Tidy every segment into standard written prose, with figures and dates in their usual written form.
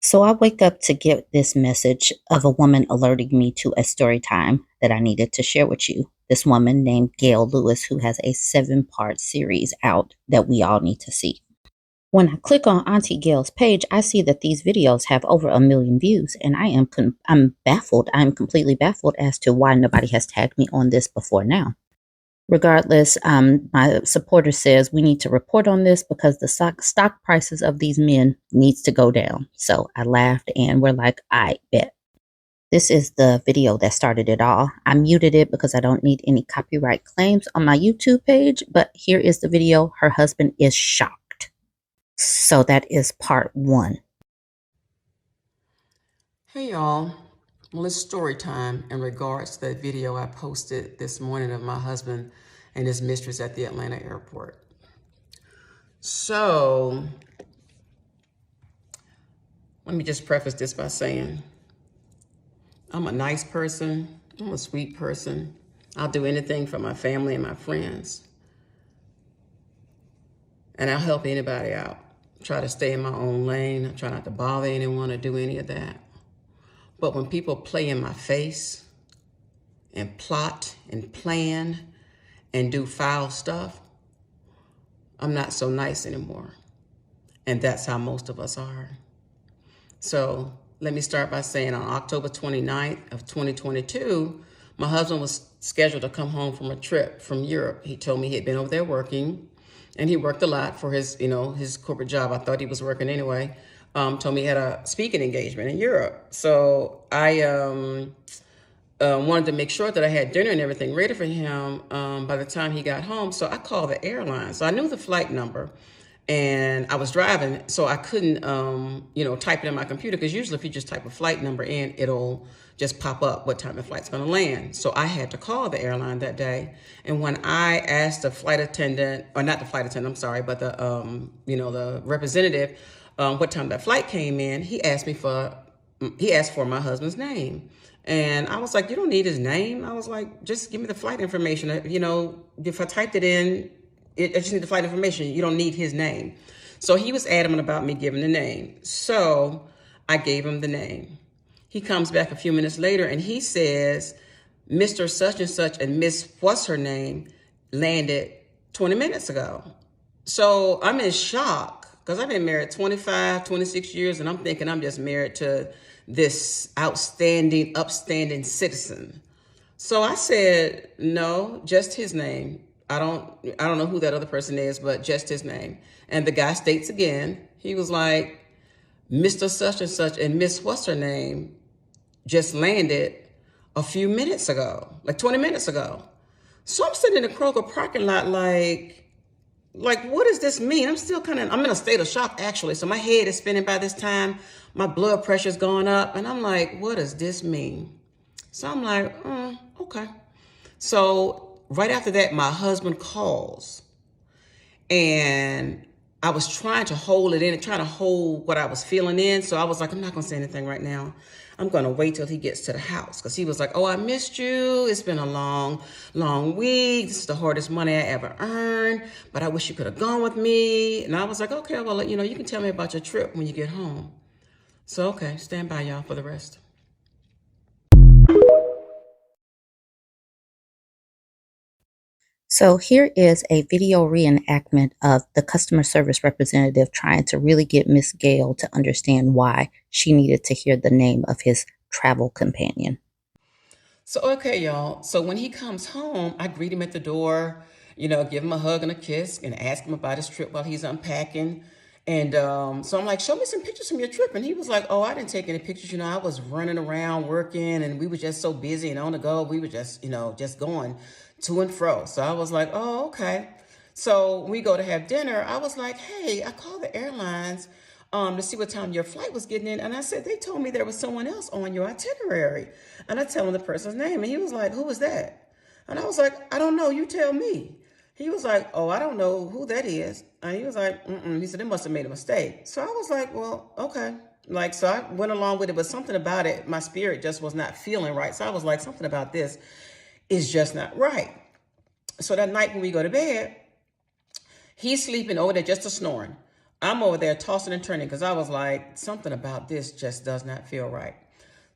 So I wake up to get this message of a woman alerting me to a story time that I needed to share with you. This woman named Gail Lewis, who has a 7-part series out that we all need to see. When I click on Auntie Gail's page, I see that these videos have over 1 million views, and I'm baffled. I'm completely baffled as to why nobody has tagged me on this before now. Regardless, my supporter says we need to report on this because the stock prices of these men needs to go down. So I laughed and we're like, I bet. This is the video that started it all. I muted it because I don't need any copyright claims on my YouTube page, but here is the video. Her husband is shocked. So that is part 1. Hey y'all, well it's story time in regards to that video I posted this morning of my husband and his mistress at the Atlanta airport. So, let me just preface this by saying, I'm a nice person, I'm a sweet person, I'll do anything for my family and my friends, and I'll help anybody out. Try to stay in my own lane, I try not to bother anyone or do any of that. But when people play in my face and plot and plan and do foul stuff, I'm not so nice anymore. And that's how most of us are. So let me start by saying on October 29th of 2022, my husband was scheduled to come home from a trip from Europe. He told me he had been over there working, and he worked a lot for his, his corporate job. I thought he was working anyway. Told me he had a speaking engagement in Europe. So I wanted to make sure that I had dinner and everything ready for him by the time he got home. So I called the airline. So I knew the flight number, and I was driving, so I couldn't, type it in my computer, because usually if you just type a flight number in, it'll just pop up what time the flight's going to land. So I had to call the airline that day. And when I asked the flight attendant, or not the flight attendant, I'm sorry, but the representative, what time that flight came in, he asked for my husband's name. And I was like, you don't need his name. I was like, just give me the flight information. If I typed it in, I just need the flight information. You don't need his name. So he was adamant about me giving the name. So I gave him the name. He comes back a few minutes later and he says, Mr. Such and Such and Miss what's her name landed 20 minutes ago. So I'm in shock, because I've been married 25, 26 years, and I'm thinking I'm just married to this outstanding, upstanding citizen. So I said, no, just his name. I don't know who that other person is, but just his name. And the guy states again, he was like, Mr. Such and Such and Miss what's her name just landed a few minutes ago, like 20 minutes ago. So I'm sitting in the Kroger parking lot like, what does this mean? I'm in a state of shock, actually. So my head is spinning by this time. My blood pressure's going up. And I'm like, what does this mean? So I'm like, okay. So right after that, my husband calls. And I was trying to hold it in and trying to hold what I was feeling in. So I was like, I'm not going to say anything right now. I'm going to wait till he gets to the house. Because he was like, oh, I missed you. It's been a long, long week. This is the hardest money I ever earned. But I wish you could have gone with me. And I was like, okay, well, you can tell me about your trip when you get home. So, okay, stand by, y'all, for the rest. So here is a video reenactment of the customer service representative trying to really get Miss Gail to understand why she needed to hear the name of his travel companion. So, okay, y'all. So when he comes home, I greet him at the door, give him a hug and a kiss and ask him about his trip while he's unpacking. And so I'm like, show me some pictures from your trip. And he was like, oh, I didn't take any pictures. I was running around working, and we were just so busy and on the go. We were just, just going to and fro. So I was like, oh, okay. So when we go to have dinner, I was like, hey, I called the airlines to see what time your flight was getting in. And I said, they told me there was someone else on your itinerary. And I tell him the person's name. And he was like, who was that? And I was like, I don't know. You tell me. He was like, oh, I don't know who that is. And he was like, He said, they must have made a mistake. So I was like, well, okay. So I went along with it, but something about it, my spirit just was not feeling right. So I was like, something about this is just not right. So that night when we go to bed, he's sleeping over there, just a snoring. I'm over there tossing and turning because I was like, something about this just does not feel right.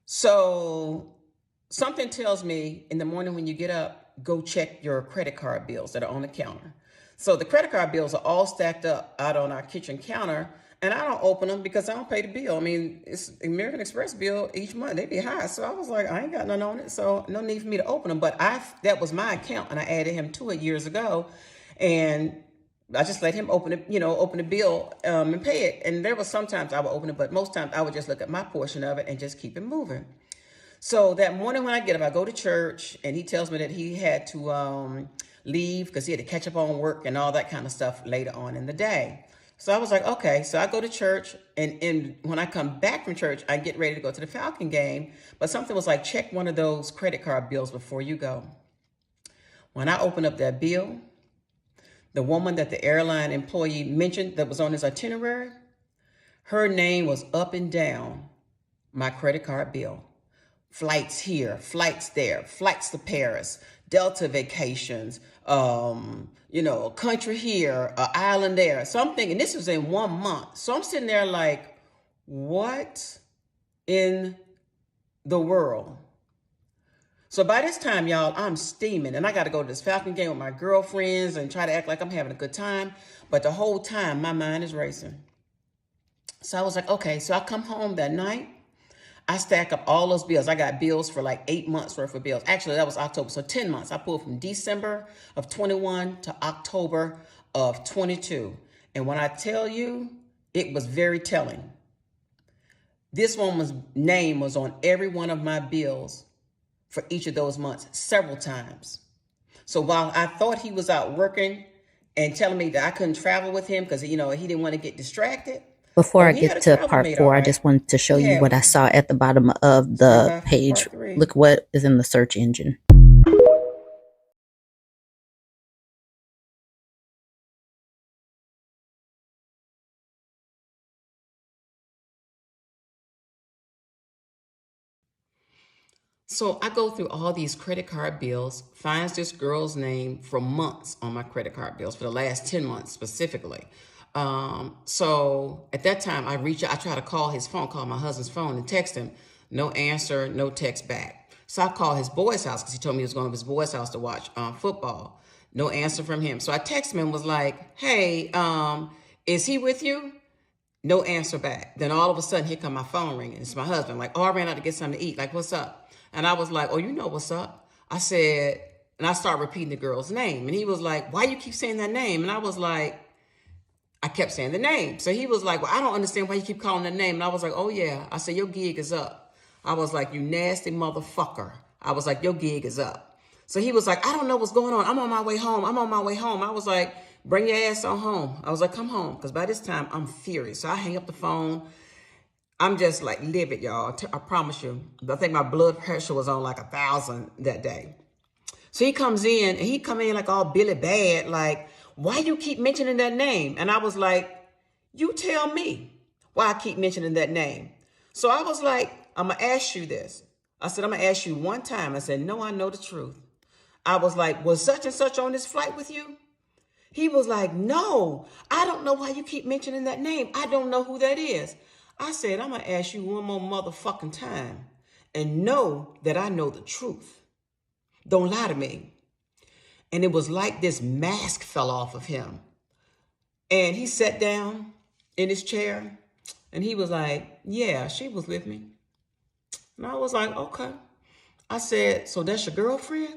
So something tells me in the morning when you get up, go check your credit card bills that are on the counter. So the credit card bills are all stacked up out on our kitchen counter, and I don't open them because I don't pay the bill. I mean, it's American Express bill each month. They be high. So I was like, I ain't got none on it, so no need for me to open them. But that was my account, and I added him to it years ago. And I just let him open it, open the bill and pay it. And there was sometimes I would open it, but most times I would just look at my portion of it and just keep it moving. So that morning when I get up, I go to church, and he tells me that he had to leave because he had to catch up on work and all that kind of stuff later on in the day. So I was like, okay. So I go to church, and when I come back from church, I get ready to go to the Falcon game. But something was like, check one of those credit card bills before you go. When I open up that bill, the woman that the airline employee mentioned that was on his itinerary, her name was up and down my credit card bill. Flights here, flights there, flights to Paris, Delta vacations, a country here, an island there. So I'm thinking this was in 1 month. So I'm sitting there like, what in the world? So by this time, y'all, I'm steaming, and I got to go to this Falcon game with my girlfriends and try to act like I'm having a good time. But the whole time, my mind is racing. So I was like, okay. So I come home that night. I stack up all those bills. I got bills for like 8 months worth of bills. Actually, that was October. So 10 months. I pulled from December of 21 to October of 22. And when I tell you, it was very telling. This woman's name was on every one of my bills for each of those months several times. So while I thought he was out working and telling me that I couldn't travel with him because, he didn't want to get distracted. Before Oh, I he had get a to travel part mate, all four, I right. just wanted to show you Yeah. what I saw at the bottom of Stand the by for page. part 3. Look what is in the search engine. So I go through all these credit card bills, finds this girl's name for months on my credit card bills, for the last 10 months specifically. So at that time, I try to call his phone, call my husband's phone and text him. No answer, no text back. So I call his boy's house because he told me he was going to his boy's house to watch football. No answer from him. So I texted him and was like, hey, is he with you? No answer back. Then all of a sudden, here come my phone ringing. It's my husband. Like, oh, I ran out to get something to eat. Like, what's up? And I was like, oh, you know what's up. I said, and I started repeating the girl's name. And he was like, why you keep saying that name? And I was like, I kept saying the name. So he was like, well, I don't understand why you keep calling the name. And I was like, oh, yeah. I said, your gig is up. I was like, you nasty motherfucker. I was like, your gig is up. So he was like, I don't know what's going on. I'm on my way home. I'm on my way home. I was like, bring your ass on home. I was like, come home. Because by this time, I'm furious. So I hang up the phone. I'm just like livid, y'all. I promise you. I think my blood pressure was on like 1,000 that day. So he comes in, and he come in like all Billy Bad, like, why you keep mentioning that name? And I was like, you tell me why I keep mentioning that name. So I was like, I'm going to ask you this. I said, I'm going to ask you one time. I said, no, I know the truth. I was like, was such and such on this flight with you? He was like, no, I don't know why you keep mentioning that name. I don't know who that is. I said, I'm going to ask you one more motherfucking time and know that I know the truth. Don't lie to me. And it was like this mask fell off of him. And he sat down in his chair and he was like, yeah, she was with me. And I was like, okay. I said, so that's your girlfriend?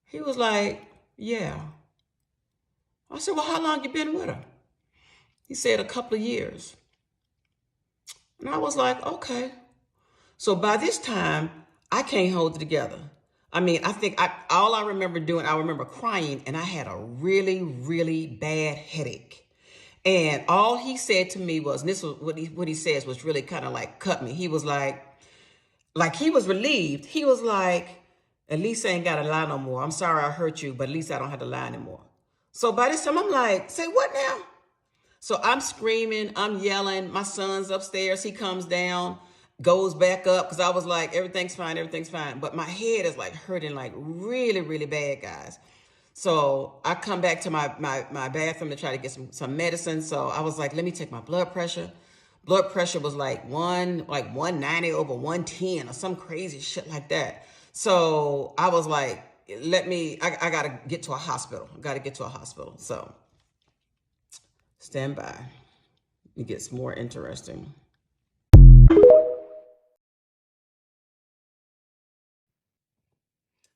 He was like, yeah. I said, well, how long you been with her? He said, a couple of years. And I was like, okay. So by this time, I can't hold it together. I mean, all I remember doing, I remember crying, and I had a really, really bad headache. And all he said to me was, and this was what he says was really kind of like cut me. He was like he was relieved. He was like, at least I ain't got to lie no more. I'm sorry I hurt you, but at least I don't have to lie anymore. So by this time, I'm like, say what now? So I'm screaming, I'm yelling. My son's upstairs. He comes down, goes back up because I was like, everything's fine, everything's fine. But my head is like hurting like really, really bad, guys. So I come back to my bathroom to try to get some medicine. So I was like, let me take my blood pressure. Blood pressure was like 190 over 110 or some crazy shit like that. So I was like, I gotta get to a hospital. I gotta get to a hospital. So stand by. It gets more interesting.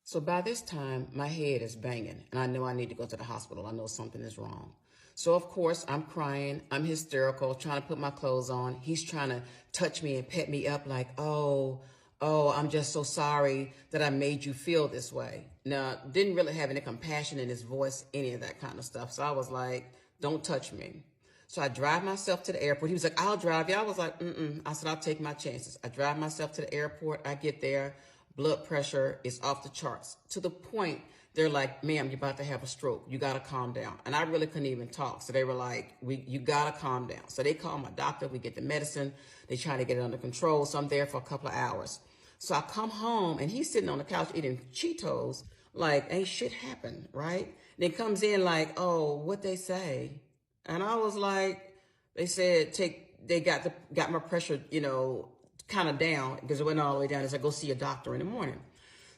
So by this time, my head is banging, and I know I need to go to the hospital. I know something is wrong. So, of course, I'm crying. I'm hysterical, trying to put my clothes on. He's trying to touch me and pet me up like, I'm just so sorry that I made you feel this way. Now, didn't really have any compassion in his voice, any of that kind of stuff. So I was like, don't touch me. So I drive myself to the airport. He was like, I'll drive you. I was like, I said, I'll take my chances. I drive myself to the airport. I get there. Blood pressure is off the charts to the point they're like, ma'am, you're about to have a stroke. You got to calm down. And I really couldn't even talk. So they were like, you got to calm down. So they call my doctor. We get the medicine. They try to get it under control. So I'm there for a couple of hours. So I come home and he's sitting on the couch eating Cheetos like ain't shit happened, right? And then comes in like, oh, what they say? And I was like, they said, they got my pressure, kind of down because it went all the way down. As I go see a doctor in the morning.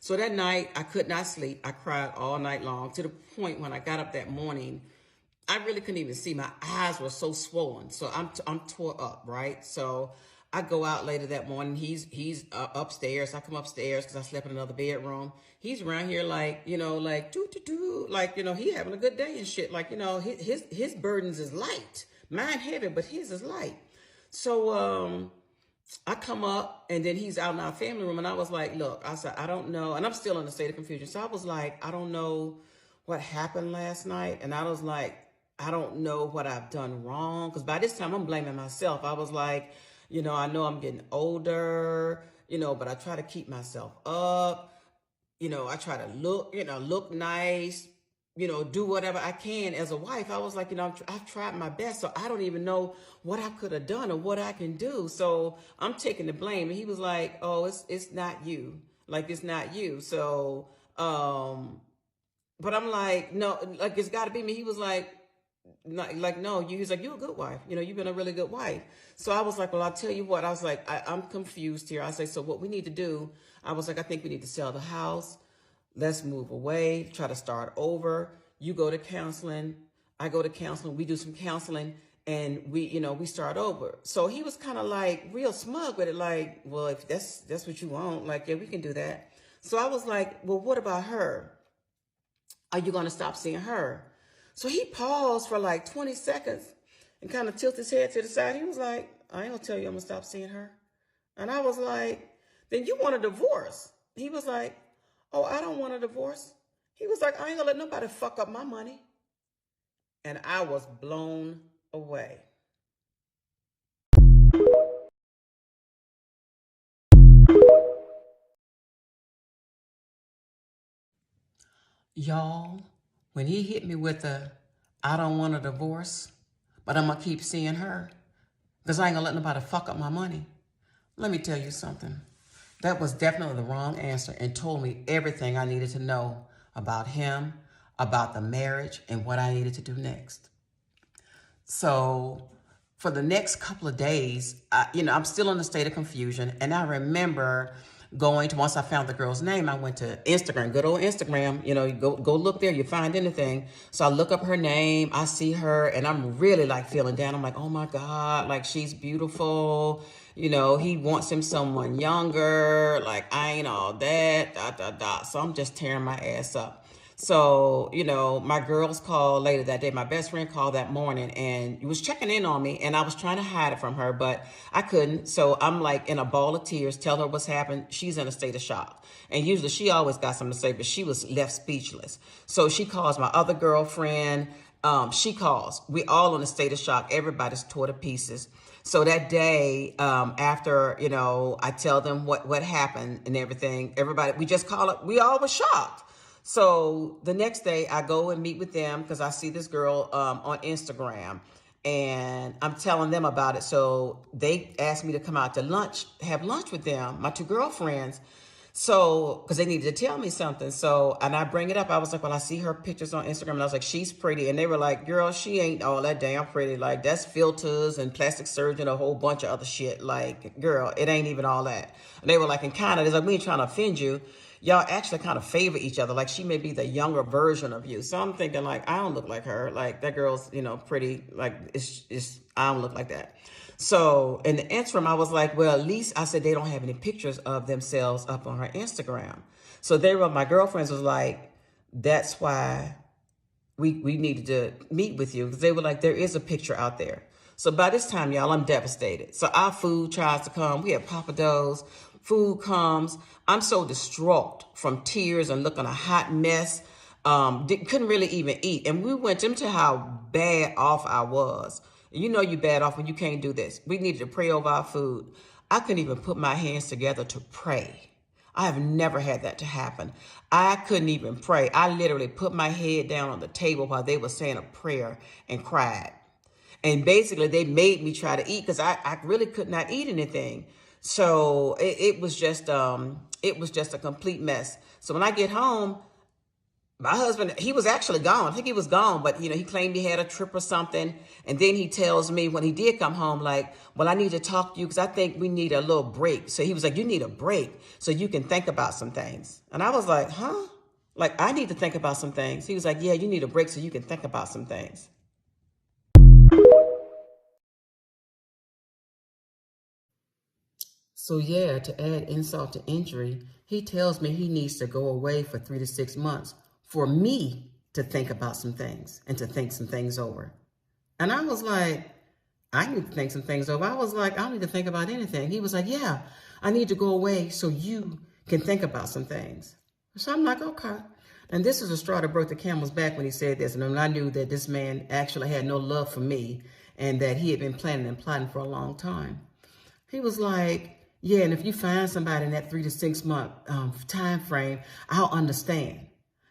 So that night I could not sleep. I cried all night long to the point when I got up that morning, I really couldn't even see. My eyes were so swollen. So I'm tore up, right? So I go out later that morning. He's upstairs. I come upstairs because I slept in another bedroom. He's around here like, like do, like, he having a good day and shit. Like, his burdens is light. Mine heavy, but his is light. So I come up and then he's out in our family room and I was like, look, I said, I don't know. And I'm still in a state of confusion. So I was like, I don't know what happened last night. And I was like, I don't know what I've done wrong. Because by this time I'm blaming myself. I was like, I know I'm getting older, but I try to keep myself up. I try to look nice, do whatever I can as a wife. I was like, I've tried my best. So I don't even know what I could have done or what I can do. So I'm taking the blame. And he was like, oh, it's not you. Like, it's not you. So, but I'm like, no, like, it's got to be me. He was like, no, he's like, you're a good wife. You've been a really good wife. So I was like, well, I'll tell you what. I was like, I'm confused here. I say, so what we need to do, I was like, I think we need to sell the house. Let's move away, try to start over. You go to counseling. I go to counseling. We do some counseling and we start over. So he was kind of like real smug with it. Like, well, if that's what you want, like, yeah, we can do that. So I was like, well, what about her? Are you going to stop seeing her? So he paused for like 20 seconds and kind of tilted his head to the side. He was like, I ain't gonna tell you I'm gonna stop seeing her. And I was like, then you want a divorce? He was like, oh, I don't want a divorce. He was like, I ain't gonna let nobody fuck up my money. And I was blown away. Y'all, when he hit me with I don't want a divorce, but I'm gonna keep seeing her because I ain't gonna let nobody fuck up my money. Let me tell you something. That was definitely the wrong answer and told me everything I needed to know about him, about the marriage, and what I needed to do next. So for the next couple of days, I'm still in a state of confusion. And I remember once I found the girl's name, I went to Instagram, good old Instagram, you go look there, you find anything. So I look up her name, I see her, and I'm really like feeling down. I'm like, oh my God, like she's beautiful. He wants him someone younger, like I ain't all that, So I'm just tearing my ass up. So, my girls called later that day. My best friend called that morning and was checking in on me. And I was trying to hide it from her, but I couldn't. So I'm like in a ball of tears, tell her what's happened. She's in a state of shock. And usually she always got something to say, but she was left speechless. So she calls my other girlfriend. She calls. We all in a state of shock. Everybody's tore to pieces. So that day, after, I tell them what happened and everything, everybody, we just call it, we all were shocked. So the next day I go and meet with them because I see this girl on Instagram and I'm telling them about it. So they asked me to come out to lunch, have lunch with them, my two girlfriends. So, because they needed to tell me something. So, and I bring it up. I was like, well, I see her pictures on Instagram. And I was like, she's pretty. And they were like, girl, she ain't all that damn pretty. Like, that's filters and plastic surgery and a whole bunch of other shit. Like, girl, it ain't even all that. And they were like, and kind of, it's like, we ain't trying to offend you. Y'all actually kind of favor each other. Like, she may be the younger version of you. So I'm thinking, like, I don't look like her. Like, that girl's, pretty. Like, I don't look like that. So in the interim, I was like, well, at least I said they don't have any pictures of themselves up on her Instagram. So my girlfriends was like, that's why we needed to meet with you, because they were like, there is a picture out there. So by this time, y'all, I'm devastated. So our food tries to come. We have papados. Food comes. I'm so distraught from tears and looking a hot mess. Couldn't really even eat. And we went into how bad off I was. You know you bad off when you can't do this. We needed to pray over our food. I couldn't even put my hands together to pray. I have never had that to happen. I couldn't even pray. I literally put my head down on the table while they were saying a prayer and cried. And basically they made me try to eat because I really could not eat anything. So it was just a complete mess. So when I get home, my husband, he was actually gone. I think he was gone, but he claimed he had a trip or something. And then he tells me when he did come home, like, well, I need to talk to you because I think we need a little break. So he was like, you need a break so you can think about some things. And I was like, huh? Like, I need to think about some things. He was like, yeah, you need a break so you can think about some things. So yeah, to add insult to injury, he tells me he needs to go away for 3 to 6 months for me to think about some things and to think some things over. And I was like, I need to think some things over. I was like, I don't need to think about anything. He was like, yeah, I need to go away so you can think about some things. So I'm like, okay. And this is a straw that broke the camel's back when he said this. And I knew that this man actually had no love for me and that he had been planning and plotting for a long time. He was like, yeah, and if you find somebody in that 3 to 6 month time frame, I'll understand.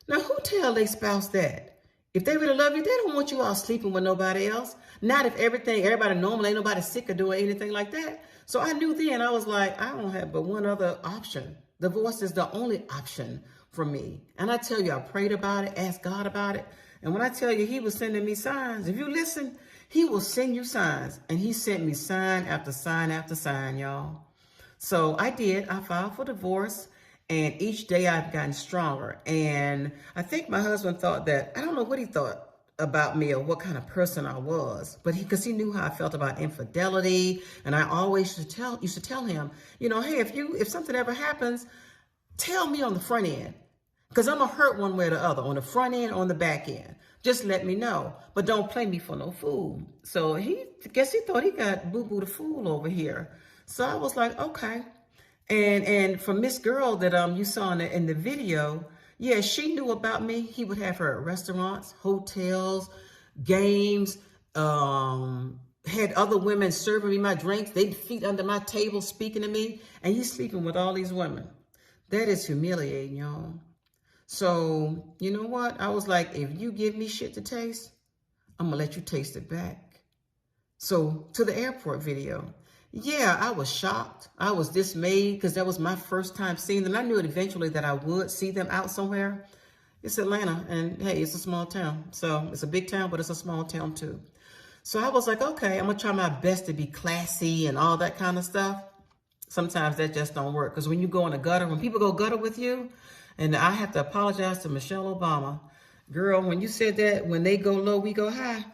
Now, who tell their spouse that? If they really love you, they don't want you all sleeping with nobody else. Not if everybody normal, ain't nobody sick or doing anything like that. So I knew then, I was like, I don't have but one other option. Divorce is the only option for me. And I tell you, I prayed about it, asked God about it. And when I tell you he was sending me signs, if you listen, he will send you signs. And he sent me sign after sign after sign, y'all. So I did. I filed for divorce. And each day I've gotten stronger. And I think my husband thought that, I don't know what he thought about me or what kind of person I was, but because he knew how I felt about infidelity. And I always used to tell him, hey, if something ever happens, tell me on the front end. Because I'm going to hurt one way or the other, on the front end, on the back end. Just let me know. But don't play me for no fool. So he thought he got Boo Boo the fool over here. So I was like, okay. And for Miss Girl that you saw in the video, yeah, she knew about me. He would have her at restaurants, hotels, games, had other women serving me my drinks. They'd feet under my table speaking to me. And he's sleeping with all these women. That is humiliating, y'all. So, you know what? I was like, if you give me shit to taste, I'm going to let you taste it back. So, to the airport video. Yeah, I was shocked. I was dismayed because that was my first time seeing them. I knew it eventually that I would see them out somewhere. It's Atlanta, and hey, it's a small town. So, it's a big town, but it's a small town too. So, I was like, okay, I'm going to try my best to be classy and all that kind of stuff. Sometimes that just don't work. Because when you go in a gutter, when people go gutter with you, and I have to apologize to Michelle Obama. Girl, when you said that, when they go low, we go high,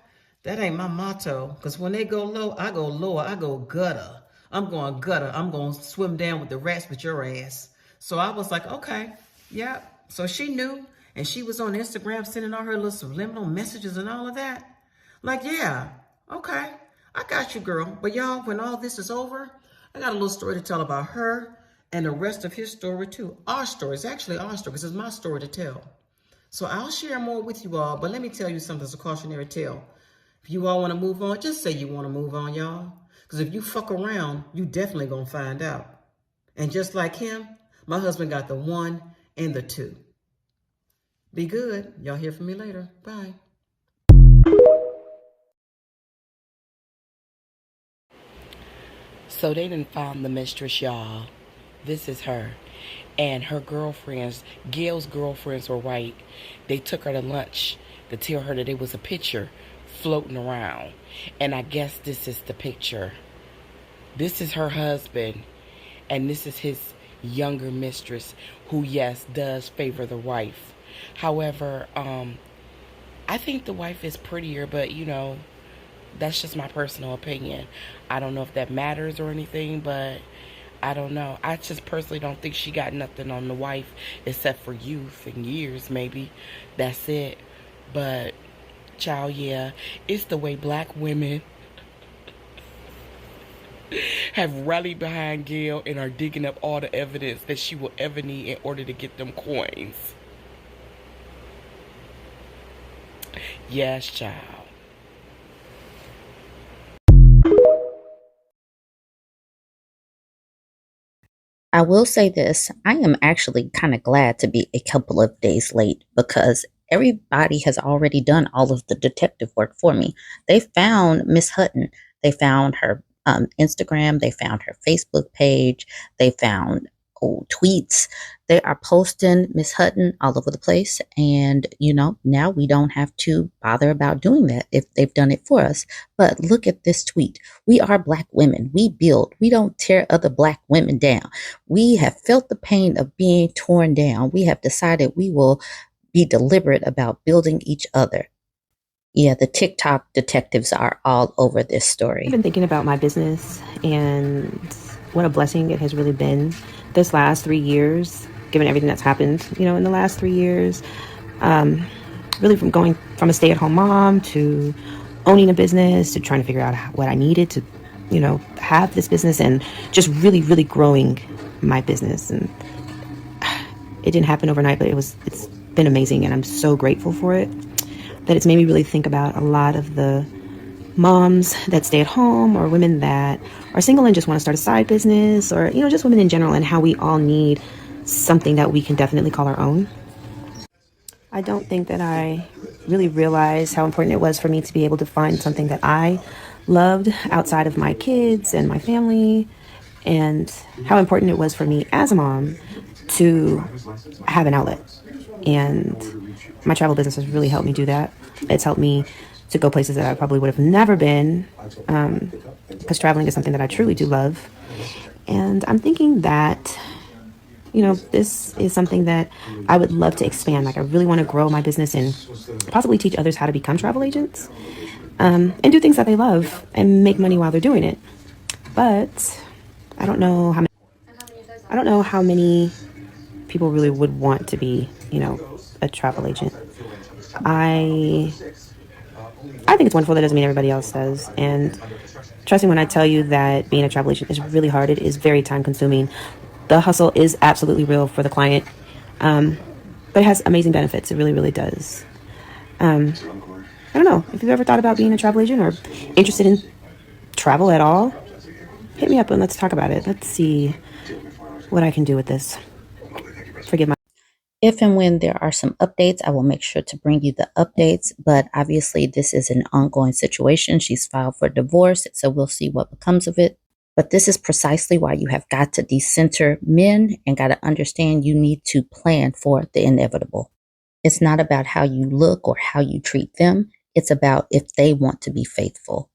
that ain't my motto. Because when they go low, I go lower. I go gutter. I'm going gutter. I'm going to swim down with the rats with your ass. So I was like, okay, yeah. So she knew, and she was on Instagram sending all her little subliminal messages and all of that. Like, yeah, okay, I got you, girl. But y'all, when all this is over, I got a little story to tell about her and the rest of his story too. Our story. It's actually our story because it's my story to tell. So I'll share more with you all, but let me tell you something that's a cautionary tale. If you all want to move on, just say you want to move on, y'all. Because if you fuck around, you definitely going to find out. And just like him, my husband got the 1 and the 2. Be good. Y'all hear from me later. Bye. So they done found the mistress, y'all. This is her. And her girlfriends, Gail's girlfriends were right. They took her to lunch to tell her that it was a picture floating around. And I guess this is the picture. This is her husband, and this is his younger mistress, who, yes, does favor the wife. However, I think the wife is prettier, but that's just my personal opinion. I don't know if that matters or anything, but I don't know. I just personally don't think she got nothing on the wife except for youth and years, maybe. That's it. But, child, yeah, it's the way black women have rallied behind Gail and are digging up all the evidence that she will ever need in order to get them coins. Yes, child. I will say this, I am actually kind of glad to be a couple of days late because everybody has already done all of the detective work for me. They found Miss Hutton. They found her Instagram. They found her Facebook page. They found old tweets. They are posting Miss Hutton all over the place. And, now we don't have to bother about doing that if they've done it for us. But look at this tweet. We are Black women. We build. We don't tear other Black women down. We have felt the pain of being torn down. We have decided we will be deliberate about building each other. Yeah, the TikTok detectives are all over this I've story. been thinking about my business and what a blessing it has really been this last 3 years, given everything that's happened, in the last 3 years. Really from going from a stay-at-home mom to owning a business to trying to figure out what I needed to, have this business and just really, really growing my business. And it didn't happen overnight, but it's been amazing, and I'm so grateful for it. That it's made me really think about a lot of the moms that stay at home or women that are single and just want to start a side business, or just women in general, and how we all need something that we can definitely call our own. I don't think that I really realized how important it was for me to be able to find something that I loved outside of my kids and my family, and how important it was for me as a mom to have an outlet. And my travel business has really helped me do that. It's helped me to go places that I probably would have never been, because traveling is something that I truly do love. And I'm thinking that, this is something that I would love to expand. Like, I really want to grow my business and possibly teach others how to become travel agents, and do things that they love and make money while they're doing it. But I don't know how many, I don't know how many people really would want to be, a travel agent. I I think it's wonderful. That doesn't mean everybody else does. And trust me when I tell you that being a travel agent is really hard. It is very time consuming. The hustle is absolutely real for the client, but it has amazing benefits. It really, really does. Um, I don't know if you've ever thought about being a travel agent or interested in travel at all. Hit me up and let's talk about it. Let's see what I can do with this. Forgive my. If and when there are some updates, I will make sure to bring you the updates. But obviously, this is an ongoing situation. She's filed for divorce, so we'll see what becomes of it. But this is precisely why you have got to decenter men and got to understand you need to plan for the inevitable. It's not about how you look or how you treat them, it's about if they want to be faithful.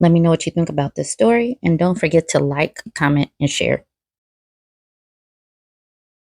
Let me know what you think about this story, and don't forget to like, comment, and share.